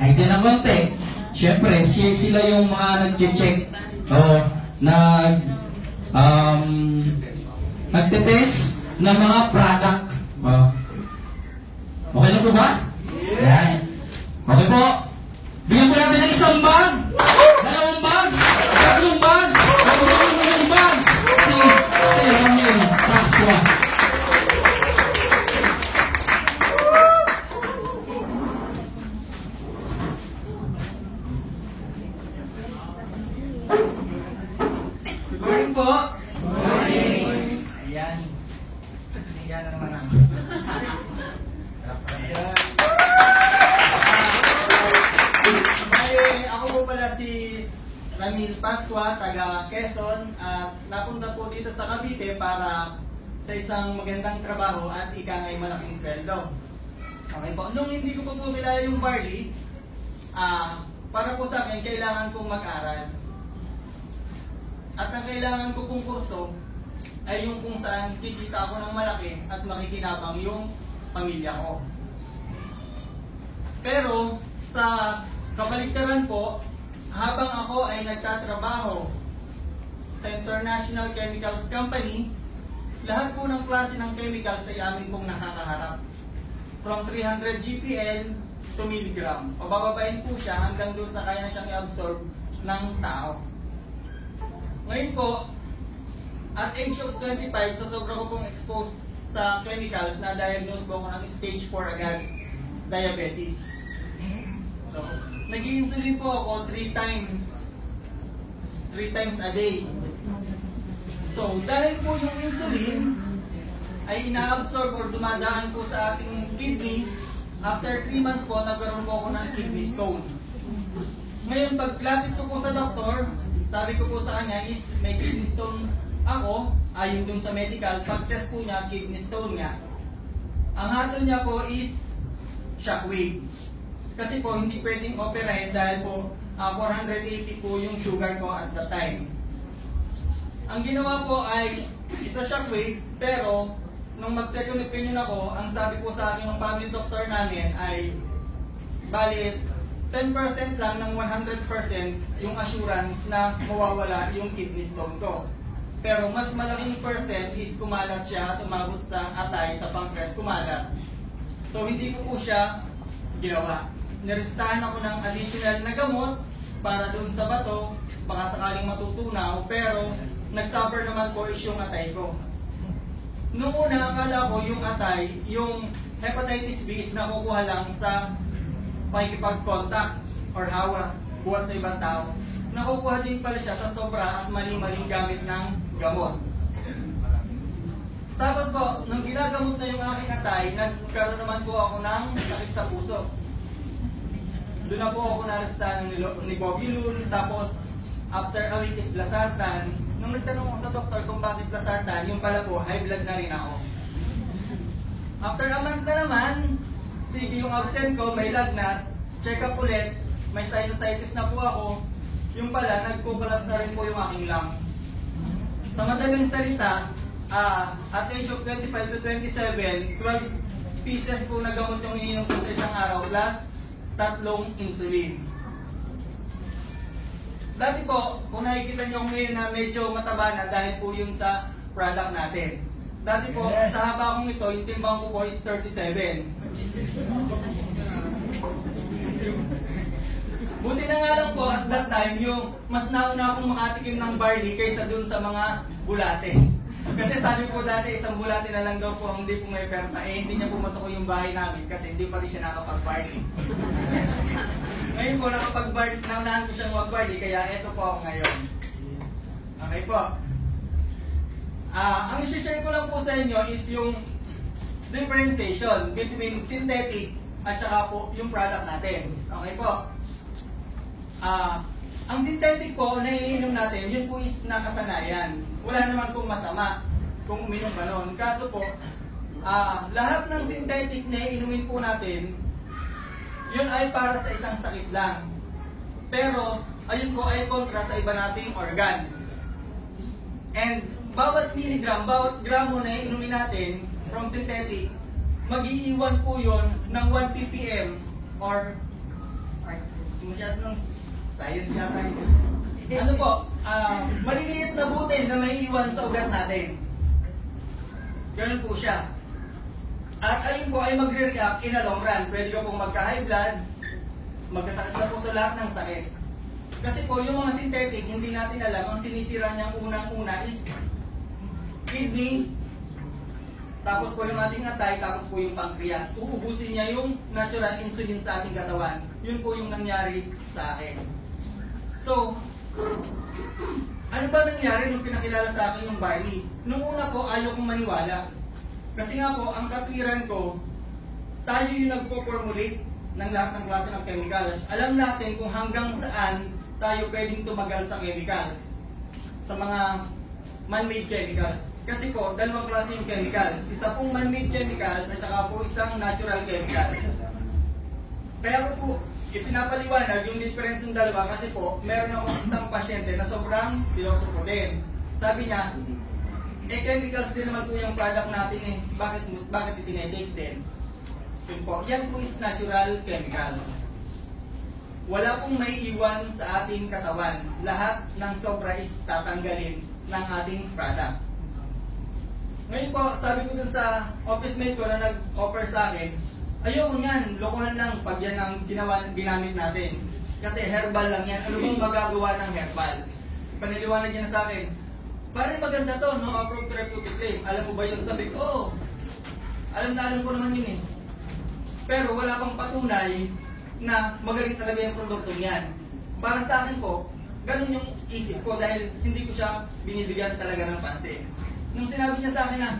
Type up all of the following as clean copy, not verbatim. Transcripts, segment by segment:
Ay, din ng konti. Siyempre, sila yung mga nag-check o nagte-test ng mga product. Okay na po ba? Yan. Okay po. Bigyan po natin ng isang bag, dalawang bags, tatlong bags, tatlong bags. Si Ramil Pascua. Good morning po. Good morning. Ayan. Ayan naman ako. Ayan. Ako po pala si Ramil Pascua, taga Quezon, at napunta po dito sa Cavite para sa isang magandang trabaho at ika nga'y malaking sweldo. Okay po. Nung hindi ko po kilala yung barley, para po sa akin, kailangan kong mag-aral. At ang kailangan ko pong kurso ay yung kung saan kikita ako ng malaki at makikinabang yung pamilya ko. Pero sa kabaligtaran po, habang ako ay nagtatrabaho sa International Chemicals Company, lahat po ng klase ng chemicals ay amin pong nakakaharap. From 300 GPL to milligram. Pabababain po siya hanggang doon sa kaya na siyang i-absorb ng tao. Ngayon po, at age of 25, sa sobra ko pong exposed sa chemicals, na-diagnose po ako ng stage 4 agad, diabetes. So, nag-insulin po ako 3 times a day. So, dahil po yung insulin ay ina-absorb or dumadaan po sa ating kidney, after 3 months po, nagkaroon po ako ng kidney stone. Ngayon, pagklapit ko po sa doktor, sabi ko po sa kanya is may kidney stone ako, ayon dun sa medical, pag-test po niya, kidney stone niya. Ang hatol niya po is shockwave. Kasi po, hindi pwedeng operahin dahil po 480 po yung sugar ko at the time. Ang ginawa po ay isa shockwave, pero nung mag-second opinion ako, ang sabi po sa akin ng family doctor namin ay bali 10% lang ng 100% yung assurance na mawawala yung kidney stone ko. Pero mas malaking percent is kumalat siya at umabot sa atay, sa pancreas, kumalat. So hindi ko po siya ginawa. Nirestahan ako ng additional na gamot para doon sa bato, baka sakaling matutunaw, pero nag-suffer naman po is yung atay ko. Noong una, akala ko yung atay, yung hepatitis B is nakukuha lang sa pakikipag-contact or hawa, buhat sa ibang tao. Nakukuha din pala siya sa sobra at maling-maling gamit ng gamot. Tapos po, nung ginagamot na yung aking atay, nagkaroon naman po ako ng sakit sa puso. Doon na po ako narestahan ni Bobulul, tapos after a week is Losartan. Nung nagtanong ako sa doktor kung bakit Losartan, yung pala po, high blood na rin ako. After a month na naman, sige yung absent ko, may lagnat, check up ulit, may sinusitis na po ako, yung pala, nagko-collapse na rin po yung aking lungs. Sa madaling salita, at age of 25 to 27, 12 pieces po na gamot yung iniinom ko sa isang araw, plus 3 insulin. Dati po, kung nakikita nyo ngayon na medyo mataba na dahil po yun sa product natin. Dati po, sa haba kong ito, yung timbang ko po is 37. Buti na nga lang po at that time, yung mas nauna akong makatikim ng barley kaysa dun sa mga bulate. Kasi sabi po dati, isang bulate na lang daw po ang hindi po may perta. Hindi niya po matuko yung bahay namin kasi hindi pa rin siya nakapag-barley. Ngayon po, nakapag-barley, naunahan ko siyang mag-barley, kaya eto po ako ngayon. Okay po. Ang isi-share ko lang po sa inyo is yung differentiation between synthetic at saka po yung product natin. Okay po. Ang synthetic po na iinom natin, yun po is nakasanayan. Wala naman pong masama kung uminom ka nun. Kaso po, lahat ng synthetic na iinumin po natin, yun ay para sa isang sakit lang. Pero, ayun po ay kontra sa iba nating organ. And, bawat miligram, bawat gramo na iinumin natin from synthetic, mag-iiwan po yun ng 1 ppm or masyadong science yata yun. Ano po, maliliit na butil na may iwan sa ugat natin. Ganun po siya. At ayun po ay magre-react in a long run. Pwede ko pong magka-high blood, magkasakit na po sa lahat ng sakit. Kasi po yung mga synthetic, hindi natin alam, ang sinisira niyang unang-una is kidney, tapos po yung ating atay, tapos po yung pancreas. Uubusin niya yung natural insulin sa ating katawan. Yun po yung nangyari sa akin. So, ano ba nangyari nung pinakilala sa akin yung barley? Nung una po, ayaw kong maniwala. Kasi nga po, ang katwiran ko, tayo yung nagpo-formulate ng lahat ng klase ng chemicals. Alam natin kung hanggang saan tayo pwedeng tumagal sa chemicals. Sa mga man-made chemicals. Kasi po, dalawang klase yung chemicals. Isa pong man-made chemicals at saka po isang natural chemicals. Kaya ko po, ipinapaliwanag yung difference ng dalawa kasi po, meron akong isang pasyente na sobrang pilosopo din. Sabi niya, chemicals din naman po yung product natin eh. Bakit itinetake din? Yun po, yan po is natural chemicals. Wala pong may iwan sa ating katawan. Lahat ng sobra is tatanggalin ng ating product. Ngayon po, sabi ko dun sa office mate ko na nag-offer sa akin, ayoko yan, lokohan lang pag yan ang ginamit natin. Kasi herbal lang yan. Ano bang magagawa ng herbal? Paniliwanag niya na sa akin, parang maganda to, no? Approved therapeutic claim. Alam mo ba yun? Sabi ko, oo. Alam ko naman yun eh. Pero wala pang patunay na magaling talaga yung produkto niyan. Para sa akin po, ganun yung isip ko dahil hindi ko siya binibigyan talaga ng pansin. Nung sinabi niya sa akin na,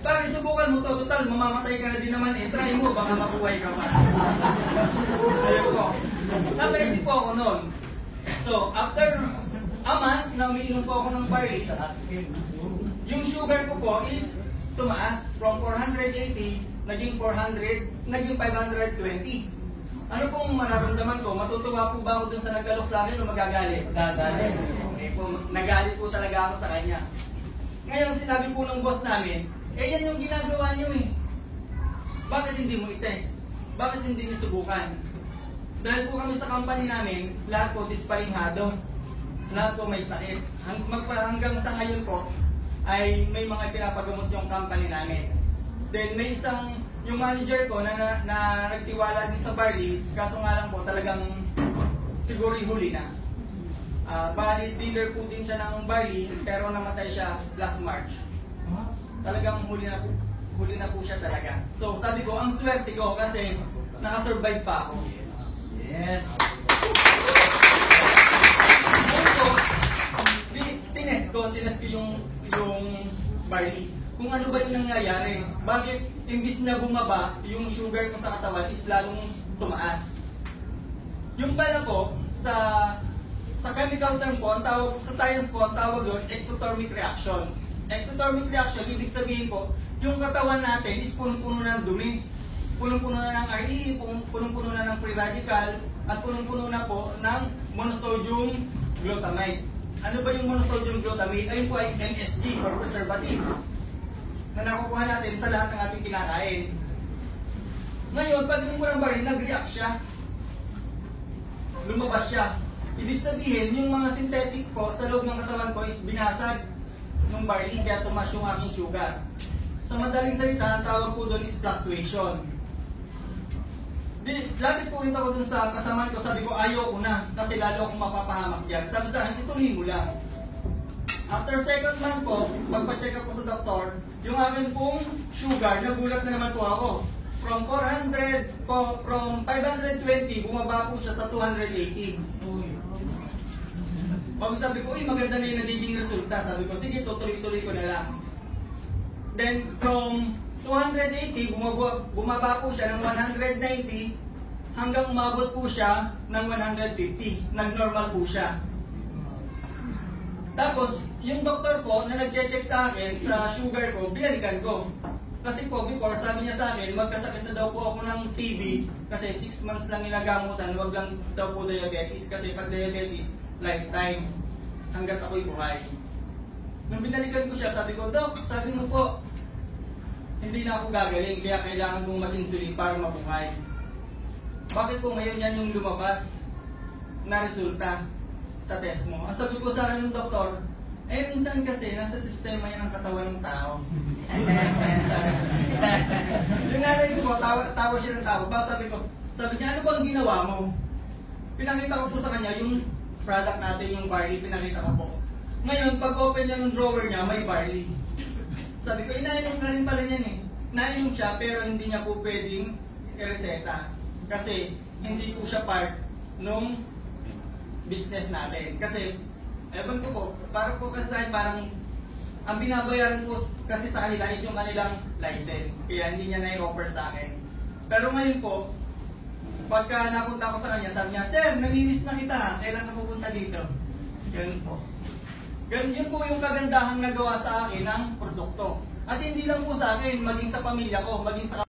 pare, subukan mo to, total, mamamatay ka na din naman eh, try mo, baka mabuhay ka pa. Ayun po. Napaisip po ako noon. So, after a month na umiinom po ako ng barley, yung sugar ko po is tumaas from 480, naging 400, naging 520. Ano pong mararamdaman ko? Matutuwa po ba ako dun sa naggalok sa akin o magagalit? Magagalit. Okay po, nagalit po talaga ako sa kanya. Ngayon, sinabi po ng boss namin, yan yung ginagawa nyo eh. Bakit hindi mo i-test? Bakit hindi nyo subukan? Dahil po kami sa company namin, lahat po dispalinghado. Lahat po may sakit. Hanggang sa ngayon po, ay may mga pinapagamot yung company namin. Then may isang, yung manager ko na nagtiwala din sa barley, kaso nga lang po talagang siguro huli na. Bali, dealer po din siya ng barley, pero namatay siya last March. Talagang huli na po siya talaga. So sabi ko, ang swerte ko kasi nakasurvive pa ako. Yes. Tines ko yung barley. Kung ano ba yung nangyayari. Bakit imbis na bumaba, yung sugar ko sa katawan is lalong tumaas. Yung pala po, sa chemical term po, sa science po, ang tawag doon, exothermic reaction. Exothermic reaction, ibig sabihin po, yung katawan natin is punong-puno ng dumi. Punong-puno na ng RE, punong-puno na ng free radicals, at punong-puno na po ng monosodium glutamate. Ano ba yung monosodium glutamate? Ayun po ay MSG or preservatives na nakukuha natin sa lahat ng ating kinakain. Ngayon, pag mo ng baril, nag-react siya. Lumabas siya. Ibig sabihin, yung mga synthetic po sa loob ng katawan ko is binasag ng barley, kaya tumas yung aking sugar. Sa madaling salita, ang tawag po doon is fluctuation. Lapit po rin ako dun sa kasamaan ko, sabi ko ayaw ko na kasi lalo akong mapapahamak dyan. Sabi sa akin, ituloy mo lang. After second month po, magpa-check up po sa doktor, yung akin pong sugar, nagulat na naman po ako. From 520, bumaba po siya sa 280. Pag sabi ko, maganda na yung nagiging resulta. Sabi ko, sige, tutuloy-tuloy ko na lang. Then, from 280, bumaba po siya ng 190 hanggang umabot po siya ng 150. Nag-normal po siya. Tapos, yung doktor po na nag-check sa akin sa sugar ko, binalikan ko. Kasi po, before, sabi niya sa akin, magkasakit na daw po ako ng TB kasi 6 months lang inagamutan, wag lang daw po diabetes. Kasi pag diabetes, lifetime, hanggat ako'y buhay. Nung binalikan ko siya, sabi ko, Dok, sabi mo po, hindi na ako gagaling, kaya kailangan kong mag-insulin para mabuhay. Bakit po ngayon yan yung lumabas? na resulta sa test mo. Ang sabi ko sa akin ng doktor, minsan kasi nasa sistema yan ng katawan ng tao. Yung nanay ko, tawa siya ng tawa. Sabi niya, ano bang ginawa mo? Pinakita ko po sa kanya yung product natin, yung barley, pinakita ko po. Ngayon, pag open niya ng drawer niya, may barley. Sabi ko, inainom ka rin pala niyan eh. Nainom siya, pero hindi niya po pwedeng i-reseta. Kasi, hindi po siya part nung business natin. Kasi, ewan ko po, parang po kasi sa akin, parang, ang binabayaran po kasi sa kanila is yung kanilang license. Kaya hindi niya na-i-offer sa akin. Pero ngayon po, pagka napunta ko sa kanya, sabi niya, Sir, namimiss na kita, kailan ka pupunta dito? Ganun po. Ganun yun po yung kagandahang nagawa sa akin ng produkto. At hindi lang po sa akin, maging sa pamilya ko, maging sa